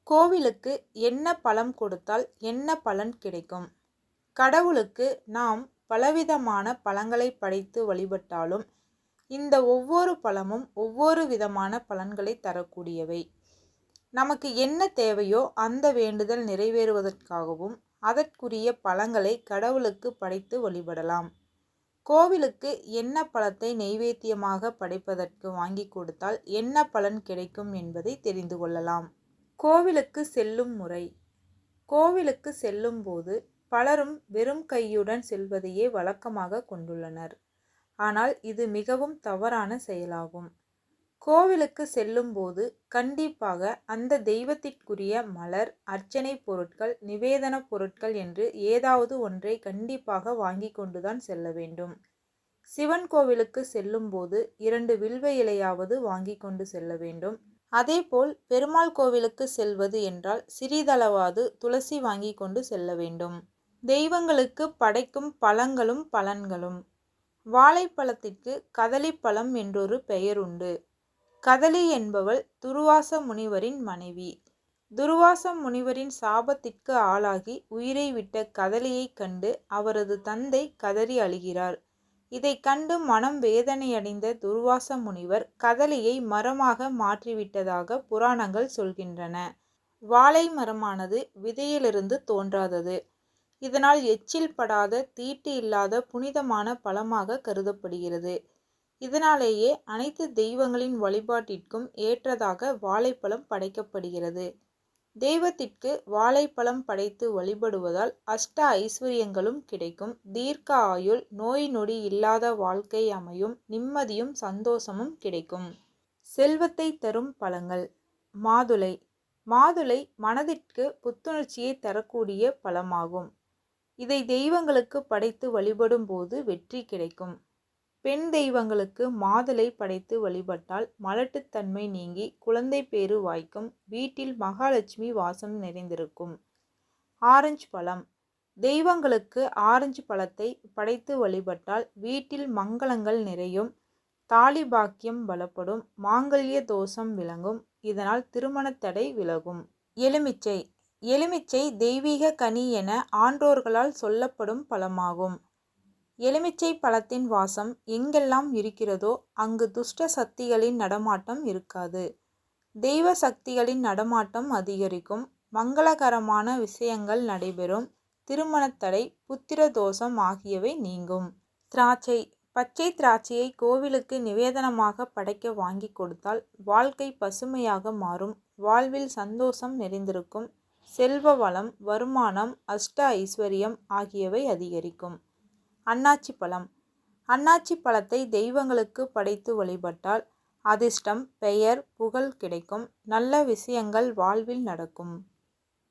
கோவிலுக்கு என்ன பழம் கொடுத்தால் என்ன பலன் கிடைக்கும்? கடவுளுக்கு நாம் பலவிதமான பழங்களை படைத்து வழிபட்டாலும் இந்த ஒவ்வொரு பழமும் ஒவ்வொரு விதமான பலன்களை தரக்கூடியவை. நமக்கு என்ன தேவையோ அந்த வேண்டுதல் நிறைவேறுவதற்காகவும் அதற்குரிய பழங்களை கடவுளுக்கு படைத்து வழிபடலாம். கோவிலுக்கு என்ன பழத்தை நெய்வேத்தியமாக படைப்பதற்கு வாங்கி கொடுத்தால் என்ன பலன் கிடைக்கும் என்பதை தெரிந்து கொள்ளலாம். கோவிலுக்கு செல்லும் முறை. கோவிலுக்கு செல்லும்போது பலரும் வெறும் கையுடன் செல்வதையே வழக்கமாக கொண்டுள்ளனர். ஆனால் இது மிகவும் தவறான செயலாகும். கோவிலுக்கு செல்லும்போது கண்டிப்பாக அந்த தெய்வத்திற்குரிய மலர், அர்ச்சனை பொருட்கள், நிவேதன பொருட்கள் என்று ஏதாவது ஒன்றை கண்டிப்பாக வாங்கி கொண்டுதான் செல்ல வேண்டும். சிவன் கோவிலுக்கு செல்லும்போது 2 வில்வ இலையாவது வாங்கி கொண்டு செல்ல வேண்டும். அதேபோல் பெருமாள் கோவிலுக்கு செல்வது என்றால் சிறிதளவாது துளசி வாங்கி கொண்டு செல்ல வேண்டும். தெய்வங்களுக்கு படைக்கும் பழங்களும் பலன்களும். வாழைப்பழத்திற்கு கதலிப்பழம் என்றொரு பெயர் உண்டு. கதலி என்பவள் துர்வாச முனிவரின் மனைவி. துர்வாச முனிவரின் சாபத்திற்கு ஆளாகி உயிரை விட்ட கதலியை கண்டு அவரது தந்தை கதறி அழுகிறார். இதை கண்டு மனம் வேதனையடைந்த துர்வாச முனிவர் கதலியை மரமாக மாற்றிவிட்டதாக புராணங்கள் சொல்கின்றன. வாழை மரமானது விதையிலிருந்து தோன்றாதது. இதனால் எச்சில் படாத, தீட்டு இல்லாத புனிதமான பழமாக கருதப்படுகிறது. இதனாலேயே அனைத்து தெய்வங்களின் வழிபாட்டிற்கும் ஏற்றதாக வாழைப்பழம் படைக்கப்படுகிறது. தெய்வத்திற்கு வாழைப்பழம் படைத்து வழிபடுவதால் அஷ்ட ஐஸ்வர்யங்களும் கிடைக்கும், தீர்க்க ஆயுள், நோய் நொடி இல்லாத வாழ்க்கை அமையும், நிம்மதியும் சந்தோஷமும் கிடைக்கும். செல்வத்தை தரும் பழங்கள். மாதுளை. மாதுளை மனதிற்கு புத்துணர்ச்சியை தரக்கூடிய பழமாகும். இதை தெய்வங்களுக்கு படைத்து வழிபடும் போது வெற்றி கிடைக்கும். பெண் தெய்வங்களுக்கு மாதுளை படைத்து வழிபட்டால் மலட்டுத்தன்மை நீங்கி குழந்தை பேறு வாய்க்கும், வீட்டில் மகாலட்சுமி வாசம் நிறைந்திருக்கும். ஆரஞ்சு பழம். தெய்வங்களுக்கு ஆரஞ்சு பழத்தை படைத்து வழிபட்டால் வீட்டில் மங்களங்கள் நிறையும், தாலி பாக்கியம் பலப்படும், மாங்கல்ய தோஷம் விலகும், இதனால் திருமணத்தடை விலகும். எலுமிச்சை. எலுமிச்சை தெய்வீக கனி என ஆன்றோர்களால் சொல்லப்படும் பழமாகும். எலுமிச்சை பழத்தின் வாசம் எங்கெல்லாம் இருக்கிறதோ அங்கு துஷ்ட சக்திகளின் நடமாட்டம் இருக்காது, தெய்வ சக்திகளின் நடமாட்டம் அதிகரிக்கும், மங்களகரமான விஷயங்கள் நடைபெறும், திருமணத்தடை, புத்திர தோஷம் ஆகியவை நீங்கும். திராட்சை. பச்சை திராட்சையை கோவிலுக்கு நிவேதனமாக படைக்க வாங்கி கொடுத்தால் வாழ்க்கை பசுமையாக மாறும், வாழ்வில் சந்தோஷம் நிறைந்திருக்கும், செல்வ வளம், வருமானம், அஷ்ட ஐஸ்வர்யம் ஆகியவை அதிகரிக்கும். அன்னாச்சி பழம். அன்னாச்சி பழத்தை தெய்வங்களுக்கு படைத்து வழிபட்டால் அதிர்ஷ்டம், பெயர், புகழ் கிடைக்கும், நல்ல விஷயங்கள் வாழ்வில் நடக்கும்.